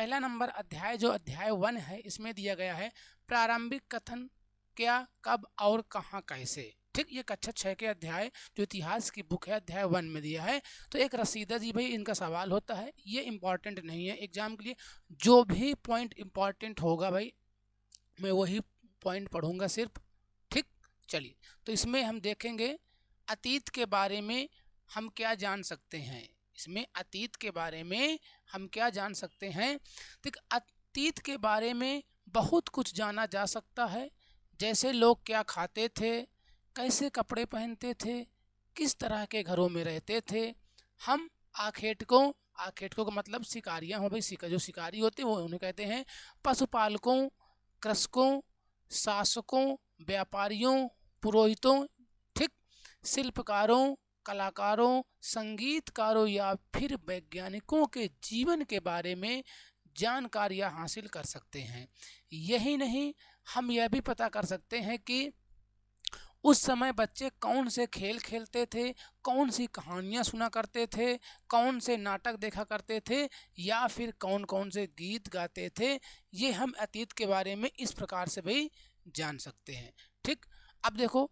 पहला नंबर अध्याय जो अध्याय 1 है, इसमें दिया गया है प्रारंभिक कथन क्या, कब और कहाँ कैसे। ठीक, ये कक्षा 6 के अध्याय जो इतिहास की बुक है अध्याय 1 में दिया है। तो एक रसीदा जी भाई इनका सवाल होता है, ये इंपॉर्टेंट नहीं है एग्जाम के लिए। जो भी पॉइंट इंपॉर्टेंट होगा भाई मैं वही पॉइंट पढ़ूंगा सिर्फ। ठीक, चलिए तो इसमें हम देखेंगे अतीत के बारे में हम क्या जान सकते हैं। इसमें अतीत के बारे में हम क्या जान सकते हैं। ठीक, अतीत के बारे में बहुत कुछ जाना जा सकता है, जैसे लोग क्या खाते थे, कैसे कपड़े पहनते थे, किस तरह के घरों में रहते थे। हम आखेटकों, आखेटकों का मतलब शिकारियाँ हो भाई, जो शिकारी होते हैं वो उन्हें कहते हैं। पशुपालकों, कृषकों, शासकों, व्यापारियों, पुरोहितों, ठीक, शिल्पकारों, कलाकारों, संगीतकारों या फिर वैज्ञानिकों के जीवन के बारे में जानकारियाँ हासिल कर सकते हैं। यही नहीं, हम यह भी पता कर सकते हैं कि उस समय बच्चे कौन से खेल खेलते थे, कौन सी कहानियाँ सुना करते थे, कौन से नाटक देखा करते थे, या फिर कौन कौन से गीत गाते थे। ये हम अतीत के बारे में इस प्रकार से भी जान सकते हैं। ठीक, अब देखो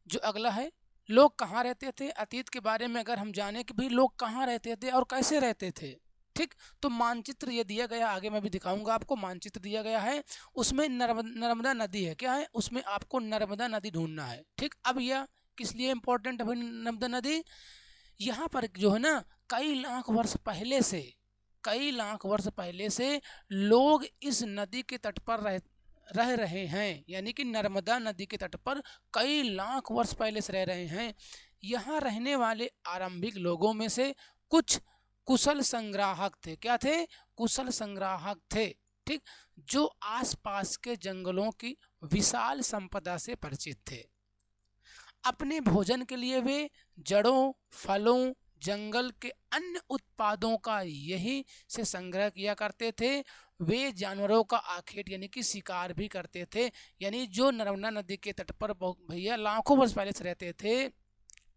जो अगला है, लोग कहाँ रहते थे। अतीत के बारे में अगर हम जाने कि भाई लोग कहाँ रहते थे और कैसे रहते थे। ठीक, तो मानचित्र ये दिया गया, आगे मैं भी दिखाऊंगा आपको। मानचित्र दिया गया है, उसमें नर्मदा नदी है। क्या है उसमें, आपको नर्मदा नदी ढूंढना है। ठीक, अब यह किस लिए इम्पोर्टेंट है भाई नर्मदा नदी। यहाँ पर जो है ना, कई लाख वर्ष पहले से, कई लाख वर्ष पहले से लोग इस नदी के तट पर रह रहे हैं। यानी कि नर्मदा नदी के तट पर कई लाख वर्ष पहले से रह रहे हैं। यहाँ रहने वाले आरंभिक लोगों में से कुछ कुशल संग्राहक थे। क्या थे, कुशल संग्राहक थे। ठीक, जो आसपास के जंगलों की विशाल संपदा से परिचित थे। अपने भोजन के लिए वे जड़ों, फलों, जंगल के अन्य उत्पादों का यही से संग्रह किया करते थे। वे जानवरों का आखेट यानी कि शिकार भी करते थे। यानी जो नर्मदा नदी के तट पर भैया लाखों वर्ष पहले से रहते थे,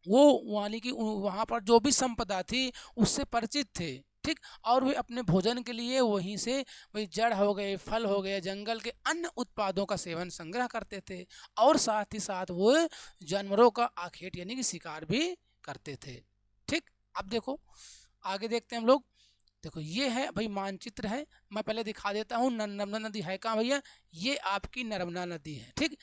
वो यानी कि वहाँ पर जो भी संपदा थी उससे परिचित थे। ठीक, और वे अपने भोजन के लिए वहीं से वही जड़ हो गए, फल हो गए, जंगल के अन्य उत्पादों का सेवन संग्रह करते थे। और साथ ही साथ वो जानवरों का आखेट यानी कि शिकार भी करते थे। ठीक, अब देखो आगे देखते हैं हम लोग। देखो ये है भाई मानचित्र है, मैं पहले दिखा देता हूँ नर्मदा नदी है कहाँ भैया। ये आपकी नर्मदा नदी है। ठीक,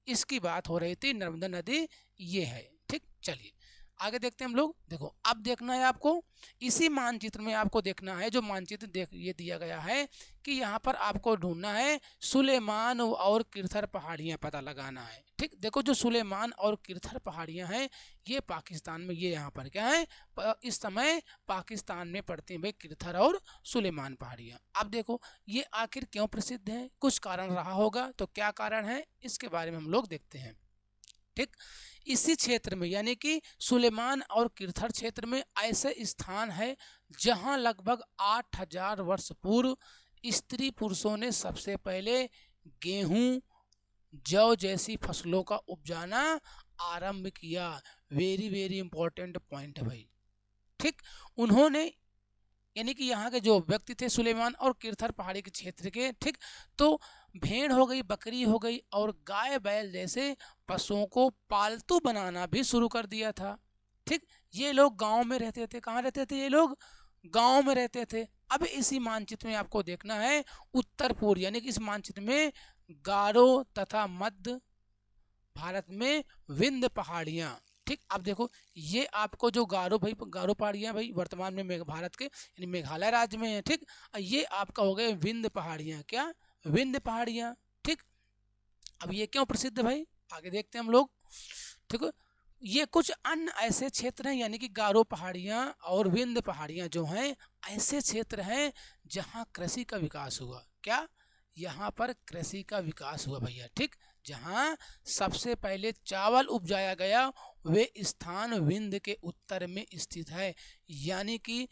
इसकी बात हो रही थी, नर्मदा नदी ये है। ठीक, चलिए आगे देखते हैं हम लोग। देखो अब देखना है आपको, इसी मानचित्र में आपको देखना है, जो मानचित्र ये दिया गया है कि यहाँ पर आपको ढूंढना है सुलेमान और किरथर पहाड़ियाँ पता लगाना है। ठीक, देखो जो सुलेमान और किरथर पहाड़ियाँ हैं ये पाकिस्तान में, ये यहाँ पर क्या है इस समय पाकिस्तान में पड़ती हैं भाई किरथर और सुलेमान पहाड़ियाँ। अब देखो ये आखिर क्यों प्रसिद्ध है, कुछ कारण रहा होगा, तो क्या कारण है इसके बारे में हम लोग देखते हैं। ठीक, इसी क्षेत्र में यानी कि सुलेमान और किरथर क्षेत्र में ऐसे स्थान है जहां लगभग 8000 वर्ष पूर्व स्त्री पुरुषों ने सबसे पहले गेहूं, जौ जैसी फसलों का उपजाना आरंभ किया। वेरी वेरी इंपॉर्टेंट पॉइंट है भाई। ठीक, उन्होंने यानी कि यहाँ के जो व्यक्ति थे सुलेमान और किरथर पहाड़ी के क्षेत्र के, ठीक, तो भेड़ हो गई, बकरी हो गई और गाय बैल जैसे पशुओं को पालतू बनाना भी शुरू कर दिया था। ठीक, ये लोग गांव में रहते थे। कहाँ रहते थे ये लोग, गांव में रहते थे। अब इसी मानचित्र में आपको देखना है उत्तर पूर्व यानी कि इस मानचित्र में गारो तथा मध्य भारत में विंध्य पहाड़ियाँ। ठीक, अब देखो ये आपको जो गारो पहाड़ियाँ भाई वर्तमान में भारत के यानी मेघालय राज्य में है। ठीक, ये आपका हो गए विंध्य पहाड़ियाँ। क्या, विंध्य पहाड़ियाँ। ठीक, अब ये क्यों प्रसिद्ध है भाई, आगे देखते हैं हम लोग। ठीक, ये कुछ अन्य ऐसे क्षेत्र हैं यानी कि गारो पहाड़ियाँ और विंध्य पहाड़ियाँ जो हैं ऐसे क्षेत्र हैं जहाँ कृषि का विकास हुआ। क्या, यहाँ पर कृषि का विकास हुआ भैया। ठीक, जहाँ सबसे पहले चावल उपजाया गया वे स्थान विंध्य के उत्तर में स्थित है। यानी कि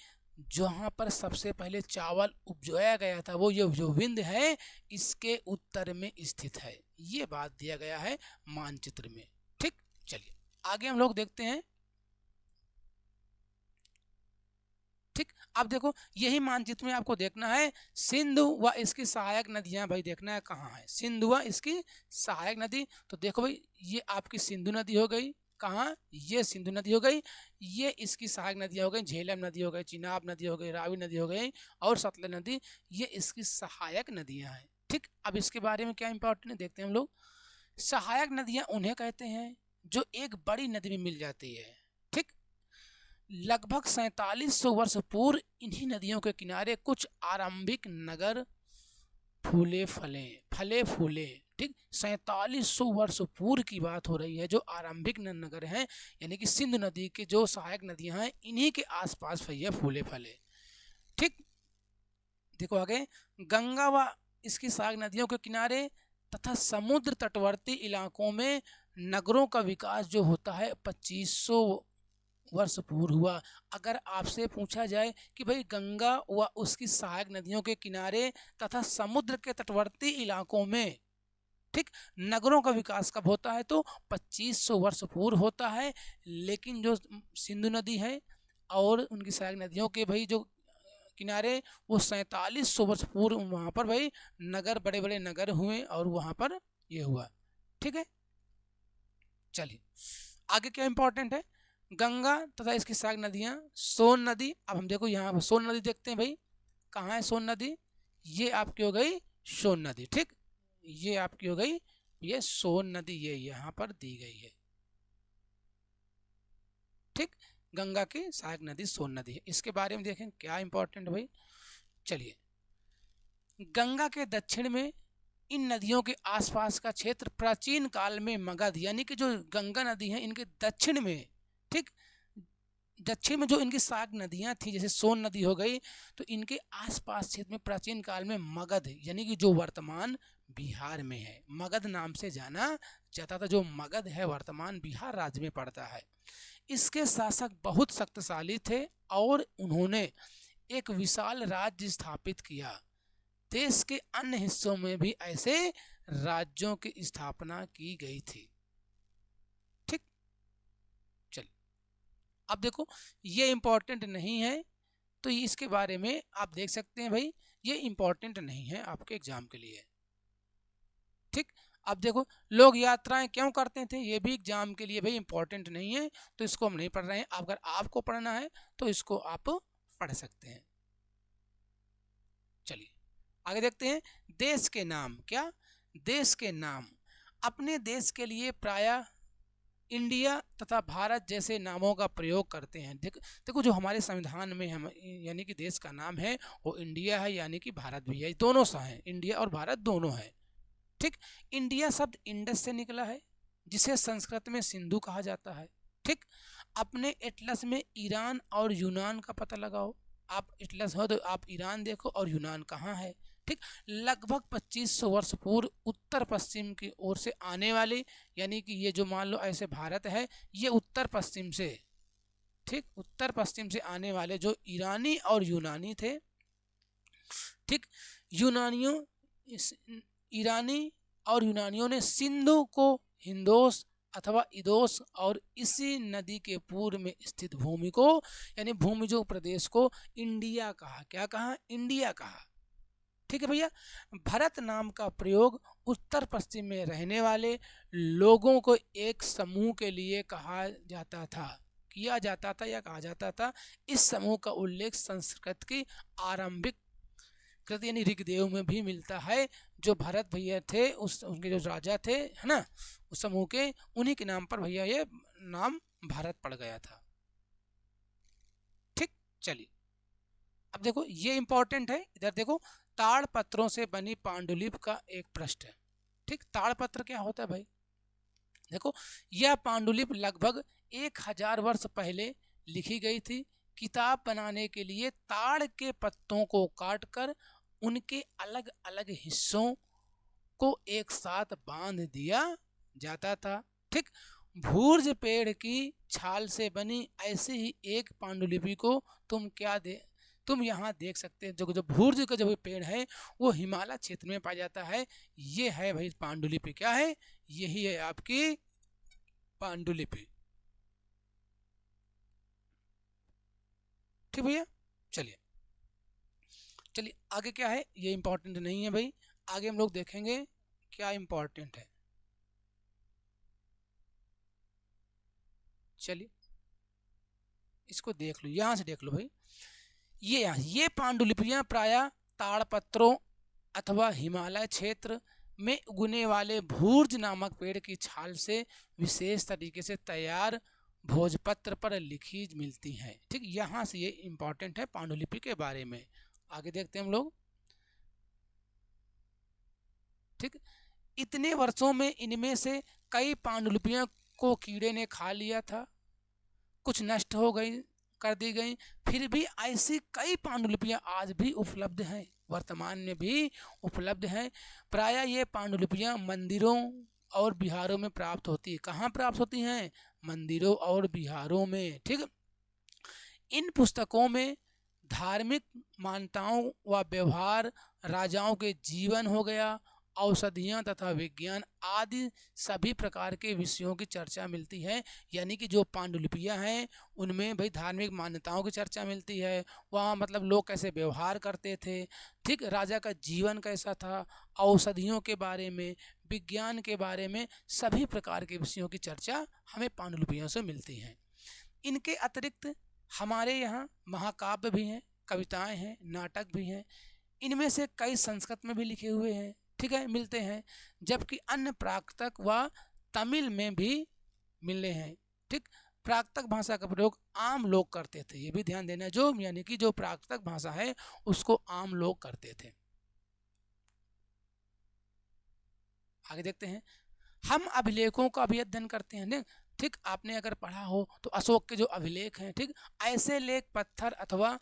जहाँ पर सबसे पहले चावल उपजाया गया था वो ये जो विंध्य है इसके उत्तर में स्थित है। ये बात दिया गया है मानचित्र में। ठीक, चलिए आगे हम लोग देखते हैं। ठीक, अब देखो यही मानचित्र में आपको देखना है सिंधु व इसकी सहायक नदियां भाई देखना है कहाँ है सिंधु व इसकी सहायक नदी। तो देखो भाई ये आपकी सिंधु नदी हो गई, कहाँ, ये सिंधु नदी हो गई, ये इसकी सहायक नदियां हो गई, झेलम नदी हो गई, चिनाब नदी हो गई, रावी नदी हो गई और सतलज नदी, ये इसकी सहायक नदियां हैं। ठीक, अब इसके बारे में क्या इंपॉर्टेंट है देखते हैं हम लोग। सहायक नदियां उन्हें कहते हैं जो एक बड़ी नदी में मिल जाती है। ठीक, लगभग 4700 वर्ष पूर्व इन्हीं नदियों के किनारे कुछ आरंभिक नगर फले फूले। ठीक, 4700 वर्ष पूर्व की बात हो रही है जो आरंभिक नगर हैं, यानी कि सिंधु नदी के जो सहायक नदियां हैं इन्हीं के आसपास भैया फूले फले। ठीक, देखो आगे, गंगा व इसकी सहायक नदियों के किनारे तथा समुद्र तटवर्ती इलाकों में नगरों का विकास जो होता है 2500 वर्ष पूर्व हुआ। अगर आपसे पूछा जाए कि भाई गंगा व उसकी सहायक नदियों के किनारे तथा समुद्र के तटवर्ती इलाकों में ठीक नगरों का विकास कब होता है तो 2500 वर्ष पूर्व होता है। लेकिन जो सिंधु नदी है और उनकी सहायक नदियों के भाई जो किनारे वो 4700 वर्ष पूर्व वहाँ पर भाई नगर, बड़े बड़े नगर हुए और वहाँ पर ये हुआ। ठीक है, चलिए आगे क्या इंपॉर्टेंट है, गंगा तथा इसकी सहायक नदियाँ, सोन नदी। अब हम देखो यहाँ सोन नदी देखते हैं भाई, कहाँ है सोन नदी, ये आपकी हो गई सोन नदी। ठीक, ये आपकी हो गई ये सोन नदी, ये यहाँ पर दी गई है। ठीक, गंगा की सहायक नदी सोन नदी है। इसके बारे में देखें क्या इंपॉर्टेंट भाई, चलिए। गंगा के दक्षिण में इन नदियों के आसपास का क्षेत्र प्राचीन काल में मगध, यानी कि जो गंगा नदी है इनके दक्षिण में, ठीक दक्षिण में जो इनकी सहायक नदियां थी जैसे सोन नदी हो गई, तो इनके आसपास क्षेत्र में प्राचीन काल में मगध, यानी कि जो वर्तमान बिहार में है, मगध नाम से जाना जाता था। जो मगध है वर्तमान बिहार राज्य में पड़ता है। इसके शासक बहुत शक्तिशाली थे और उन्होंने एक विशाल राज्य स्थापित किया। देश के अन्य हिस्सों में भी ऐसे राज्यों की स्थापना की गई थी। ठीक, चलिए अब देखो ये इंपॉर्टेंट नहीं है तो इसके बारे में आप देख सकते हैं भाई, ये इंपॉर्टेंट नहीं है आपके एग्जाम के लिए। ठीक, अब देखो लोग यात्राएं क्यों करते थे, ये भी एग्जाम के लिए भाई इंपॉर्टेंट नहीं है, तो इसको हम नहीं पढ़ रहे हैं। अगर आपको पढ़ना है तो इसको आप पढ़ सकते हैं। चलिए आगे देखते हैं, देश के नाम। क्या, देश के नाम अपने देश के लिए प्रायः इंडिया तथा भारत जैसे नामों का प्रयोग करते हैं। देखो जो हमारे संविधान में हम यानी कि देश का नाम है वो इंडिया है, यानी कि भारत भी है, दोनों सा है, इंडिया और भारत दोनों है। ठीक, इंडिया शब्द इंडस से निकला है जिसे संस्कृत में सिंधु कहा जाता है। ठीक, अपने एटलस में ईरान और यूनान का पता लगाओ। आप एटलस हो तो आप ईरान देखो और यूनान कहाँ है। ठीक, लगभग 2500 वर्ष पूर्व उत्तर पश्चिम की ओर से आने वाले, यानी कि ये जो मान लो ऐसे भारत है, ये उत्तर पश्चिम से, ठीक उत्तर पश्चिम से आने वाले जो ईरानी और यूनानी थे। ठीक, ईरानी और यूनानियों ने सिंधु को हिंदोस अथवा इदोस और इसी नदी के पूर्व में स्थित भूमि को, यानी भूमि जो प्रदेश को इंडिया कहा। क्या कहा, इंडिया कहा। ठीक है भैया, भारत नाम का प्रयोग उत्तर पश्चिम में रहने वाले लोगों को एक समूह के लिए कहा जाता था, किया जाता था या कहा जाता था। इस समूह का उल्लेख संस्कृत की आरंभिक कृत यानी ऋग्वेद में भी मिलता है। जो भरत भैया थे उनके जो राजा थे है ना, उस समूह के, उन्हीं के नाम पर भैया ये नाम भारत पड़ गया था। ठीक, चलिए अब देखो ये इंपॉर्टेंट है, इधर देखो ताड़पत्रों से बनी पांडुलिपि का एक पृष्ठ है। ठीक, ताड़पत्र क्या होता है भाई, देखो यह पांडुलिपि लगभग 1000 वर्ष पहले लिखी गई थी। किताब बनाने के लिए ताड़ के पत्तों को काटकर उनके अलग अलग हिस्सों को एक साथ बांध दिया जाता था। ठीक, भूर्ज पेड़ की छाल से बनी ऐसी ही एक पांडुलिपि को तुम यहाँ देख सकते हैं। जो भूर्ज का जो पेड़ है वो हिमालय क्षेत्र में पाया जाता है। ये है भाई पांडुलिपि, क्या है, यही है आपकी पांडुलिपि। ठीक भैया, चलिए चलिए आगे क्या है, ये इंपॉर्टेंट नहीं है भाई, आगे हम लोग देखेंगे क्या इंपॉर्टेंट है। चलिए इसको देख लो, यहां से देख लो भाई, ये पांडुलिपियां प्रायः ताड़पत्रों अथवा हिमालय क्षेत्र में उगने वाले भूर्ज नामक पेड़ की छाल से विशेष तरीके से तैयार भोजपत्र पर लिखी मिलती हैं। ठीक, यहाँ से ये इंपॉर्टेंट है पांडुलिपि के बारे में। आगे देखते हैं हम लोग। ठीक, इतने वर्षों में इनमें से कई पांडुलिपियों को कीड़े ने खा लिया था, कुछ नष्ट हो गई, कर दी गई, फिर भी ऐसी कई पांडुलिपियां आज भी उपलब्ध हैं, वर्तमान में भी उपलब्ध हैं। प्रायः ये पांडुलिपियां मंदिरों और बिहारों में प्राप्त होती है। कहाँ प्राप्त होती हैं? मंदिरों और बिहारों में। ठीक, इन पुस्तकों में धार्मिक मान्यताओं व व्यवहार, राजाओं के जीवन हो गया, औषधियाँ तथा विज्ञान आदि सभी प्रकार के विषयों की चर्चा मिलती है। यानी कि जो पांडुलिपियाँ हैं उनमें भाई धार्मिक मान्यताओं की चर्चा मिलती है, वहाँ मतलब लोग कैसे व्यवहार करते थे, ठीक, राजा का जीवन कैसा था, औषधियों के बारे में, विज्ञान के बारे में, सभी प्रकार के विषयों की चर्चा हमें पांडुलिपियों से मिलती है। इनके अतिरिक्त हमारे यहाँ महाकाव्य भी हैं, कविताएं हैं, नाटक भी हैं, इनमें से कई संस्कृत में भी लिखे हुए हैं, ठीक है, मिलते हैं, जबकि अन्य प्राकृतक व तमिल में भी मिले हैं। ठीक, प्राकृतक भाषा का प्रयोग आम लोग करते थे, ये भी ध्यान देना, जो यानी कि जो प्राकृतक भाषा है उसको आम लोग करते थे। आगे देखते हैं, हम अभिलेखों का भी अध्ययन करते हैं ना। ठीक, आपने अगर पढ़ा हो तो अशोक के जो अभिलेख हैं, ठीक, ऐसे लेख पत्थर अथवा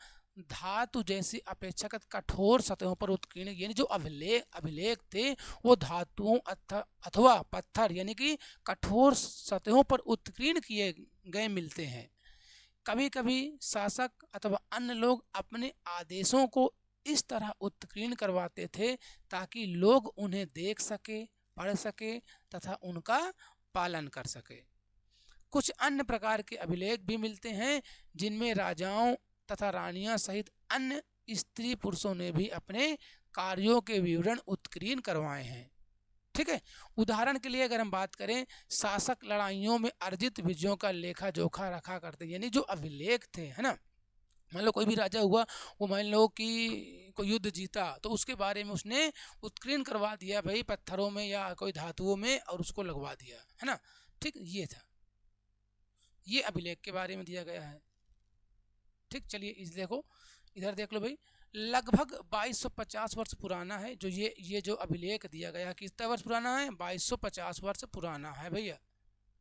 धातु जैसी अपेक्षाकृत कठोर सतहों पर उत्कीर्ण, यानी जो अभिलेख थे वो धातुओं अथवा पत्थर यानी कि कठोर सतहों पर उत्कीर्ण किए गए मिलते हैं। कभी कभी शासक अथवा अन्य लोग अपने आदेशों को इस तरह उत्कीर्ण करवाते थे ताकि लोग उन्हें देख सके, पढ़ सके तथा उनका पालन कर सके। कुछ अन्य प्रकार के अभिलेख भी मिलते हैं जिनमें राजाओं तथा रानियां सहित अन्य स्त्री पुरुषों ने भी अपने कार्यों के विवरण उत्कीर्ण करवाए हैं। ठीक है, उदाहरण के लिए अगर हम बात करें, शासक लड़ाइयों में अर्जित विजयों का लेखा जोखा रखा करते, यानी जो अभिलेख थे, है ना, मान लो कोई भी राजा हुआ, वो मान लो कि कोई युद्ध जीता तो उसके बारे में उसने उत्कीर्ण करवा दिया भाई पत्थरों में या कोई धातुओं में, और उसको लगवा दिया, है ना। ठीक, ये था, ये अभिलेख के बारे में दिया गया है। ठीक, चलिए इस देखो, इधर देख लो भाई, लगभग 2250 वर्ष पुराना है जो ये जो अभिलेख दिया गया, कितना वर्ष पुराना है? 2250 वर्ष पुराना है भैया।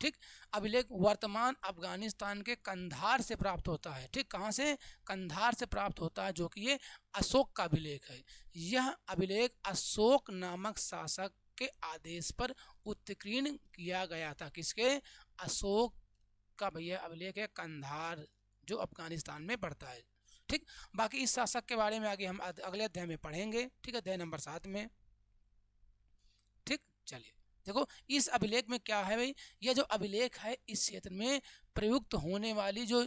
ठीक, अभिलेख वर्तमान अफगानिस्तान के कंधार से प्राप्त होता है। ठीक, कहाँ से? कंधार से प्राप्त होता है, जो कि ये अशोक का अभिलेख है। यह अभिलेख अशोक नामक शासक के आदेश पर उत्कीर्ण किया गया था। किसके? अशोक का भैया अभिलेख है, कंधार, जो अफगानिस्तान में पड़ता है। ठीक, बाकी इस शासक के बारे में आगे हम अगले अध्याय में पढ़ेंगे। ठीक है, अध्याय नंबर 7 में। ठीक, चलिए देखो इस अभिलेख में क्या है भाई, यह जो अभिलेख है इस क्षेत्र में प्रयुक्त होने वाली जो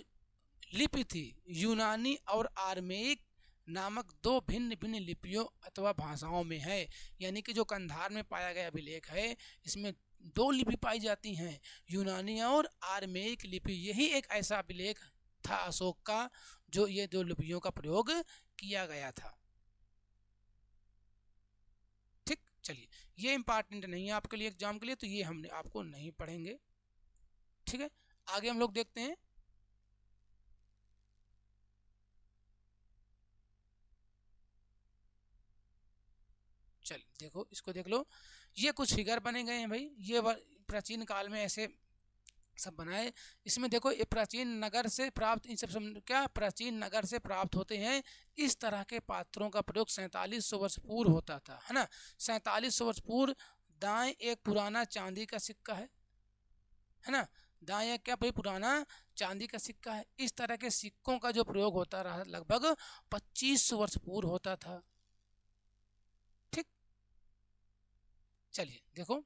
लिपि थी, यूनानी और आर्मेइक नामक दो भिन्न भिन्न लिपियों अथवा भाषाओं में है। यानी कि जो कंधार में पाया गया अभिलेख है, इसमें दो लिपि पाई जाती हैं, यूनानी और आर्मेइक लिपि। यही एक ऐसा अभिलेख था अशोक का जो ये दो लिपियों का प्रयोग किया गया था। ठीक, चलिए ये इंपॉर्टेंट नहीं है आपके लिए एग्जाम के लिए, तो ये हमने आपको नहीं पढ़ेंगे। ठीक है, आगे हम लोग देखते हैं। चलिए देखो, इसको देख लो, ये कुछ फिगर बने गए हैं भाई, ये प्राचीन काल में ऐसे सब बनाए। इसमें देखो ये प्राचीन नगर से प्राप्त, इन सब क्या प्राचीन नगर से प्राप्त होते हैं। इस तरह के पात्रों का प्रयोग 4700 वर्ष पूर्व होता था, है ना। 4700 वर्ष पूर्व दाएं एक पुराना चांदी का सिक्का है ना, दाएं क्या भाई पुराना चांदी का सिक्का है। इस तरह के सिक्कों का जो प्रयोग होता रहा लगभग 2500 वर्ष पूर्व होता था। ठीक, चलिए देखो,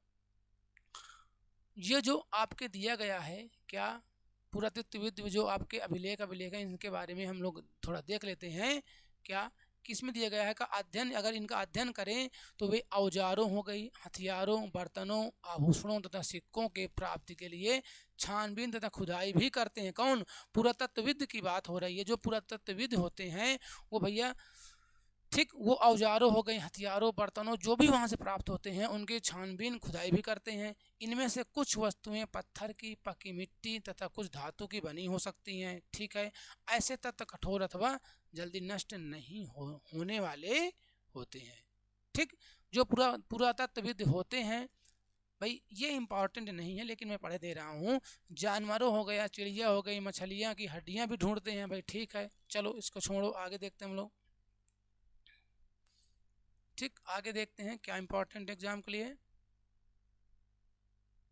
ये जो आपके दिया गया है क्या पुरातत्वविद जो आपके अभिलेख हैं इनके बारे में हम लोग थोड़ा देख लेते हैं। क्या किसमें दिया गया है का अध्ययन, अगर इनका अध्ययन करें तो वे औजारों हो गई, हथियारों, बर्तनों, आभूषणों तथा सिक्कों के प्राप्ति के लिए छानबीन तथा खुदाई भी करते हैं। कौन? पुरातत्वविद की बात हो रही है। जो पुरातत्वविद होते हैं वो भैया ठीक वो औजारों हो गए, हथियारों, बर्तनों जो भी वहाँ से प्राप्त होते हैं उनकी छानबीन खुदाई भी करते हैं। इनमें से कुछ वस्तुएं पत्थर की, पकी मिट्टी तथा कुछ धातु की बनी हो सकती हैं। ठीक है, ऐसे तत्व कठोर अथवा जल्दी नष्ट नहीं होने वाले होते हैं। ठीक, जो पुरातत्वविद होते हैं भाई ये इम्पॉर्टेंट नहीं है लेकिन मैं पढ़े दे रहा हूँ। जानवरों हो गया, चिड़िया हो गई, मछलियाँ की हड्डियाँ भी ढूंढते हैं भाई। ठीक है, चलो इसको छोड़ो, आगे देखते हैं हम लोग। ठीक, आगे देखते हैं क्या इंपॉर्टेंट एग्जाम के लिए।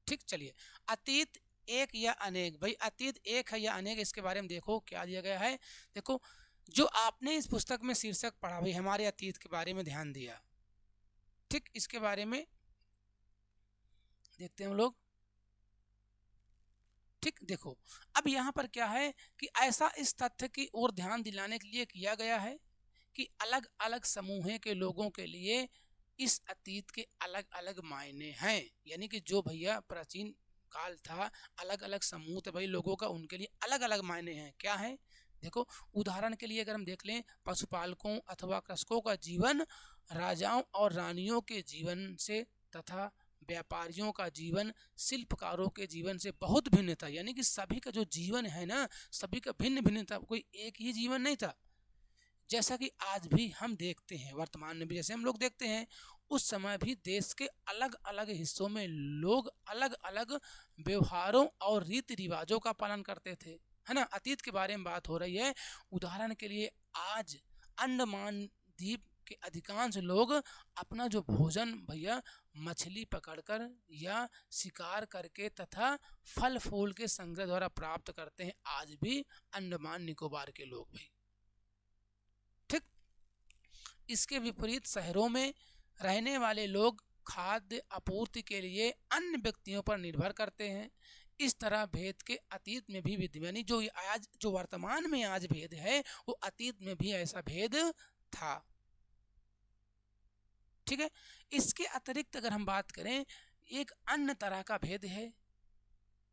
ठीक, चलिए, अतीत एक या अनेक। भाई अतीत एक है या अनेक, इसके बारे में देखो क्या दिया गया है। देखो जो आपने इस पुस्तक में शीर्षक पढ़ा भाई हमारे अतीत के बारे में ध्यान दिया। ठीक, इसके बारे में देखते हैं हम लोग। ठीक, देखो अब यहाँ पर क्या है कि ऐसा इस तथ्य की ओर ध्यान दिलाने के लिए किया गया है कि अलग अलग समूह के लोगों के लिए इस अतीत के अलग अलग मायने हैं। यानी कि जो भैया प्राचीन काल था, अलग अलग समूह थे भाई लोगों का, उनके लिए अलग अलग मायने हैं। क्या है? देखो उदाहरण के लिए अगर हम देख लें, पशुपालकों अथवा कृषकों का जीवन राजाओं और रानियों के जीवन से तथा व्यापारियों का जीवन शिल्पकारों के जीवन से बहुत भिन्न था। यानी कि सभी का जो जीवन है ना, सभी का भिन्न भिन्न था, कोई एक ही जीवन नहीं था। जैसा कि आज भी हम देखते हैं, वर्तमान में भी जैसे हम लोग देखते हैं, उस समय भी देश के अलग अलग हिस्सों में लोग अलग अलग व्यवहारों और रीति रिवाजों का पालन करते थे, है ना। अतीत के बारे में बात हो रही है। उदाहरण के लिए आज अंडमान द्वीप के अधिकांश लोग अपना जो भोजन भैया मछली पकड़कर या शिकार करके तथा फल फूल के संग्रह द्वारा प्राप्त करते हैं। आज भी अंडमान निकोबार के लोग भाई। ठीक, इसके विपरीत शहरों में रहने वाले लोग खाद्य आपूर्ति के लिए अन्य व्यक्तियों पर निर्भर करते हैं। इस तरह भेद के अतीत में भी विद्यमान, जो वर्तमान में आज भेद है वो अतीत में भी ऐसा भेद था। ठीक है, इसके अतिरिक्त अगर हम बात करें, एक अन्य तरह का भेद है।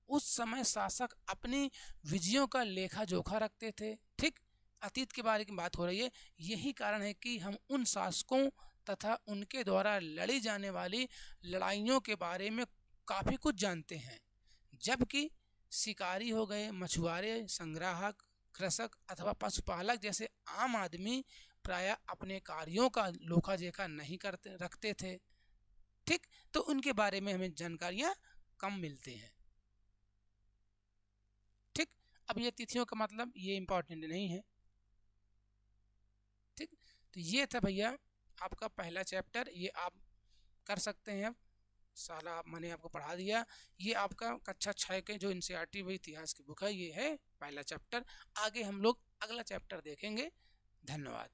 उस समय शासक अपनी विजयों का लेखा जोखा रखते थे। ठीक, अतीत के बारे में बात हो रही है। यही कारण है कि हम उन शासकों तथा उनके द्वारा लड़ी जाने वाली लड़ाइयों के बारे में काफ़ी कुछ जानते हैं, जबकि शिकारी हो गए, मछुआरे, संग्राहक, कृषक अथवा पशुपालक जैसे आम आदमी प्रायः अपने कार्यों का लेखा जोखा नहीं रखते थे। ठीक, तो उनके बारे में हमें जानकारियाँ कम मिलते हैं। ठीक, अब ये तिथियों का मतलब ये इम्पोर्टेंट नहीं है। ठीक, तो ये था भैया आपका पहला चैप्टर, ये आप कर सकते हैं। अब साला मैंने आपको पढ़ा दिया। ये आपका कक्षा 6 के जो एनसीईआरटी वही इतिहास की बुक है, ये है पहला चैप्टर। आगे हम लोग अगला चैप्टर देखेंगे। धन्यवाद।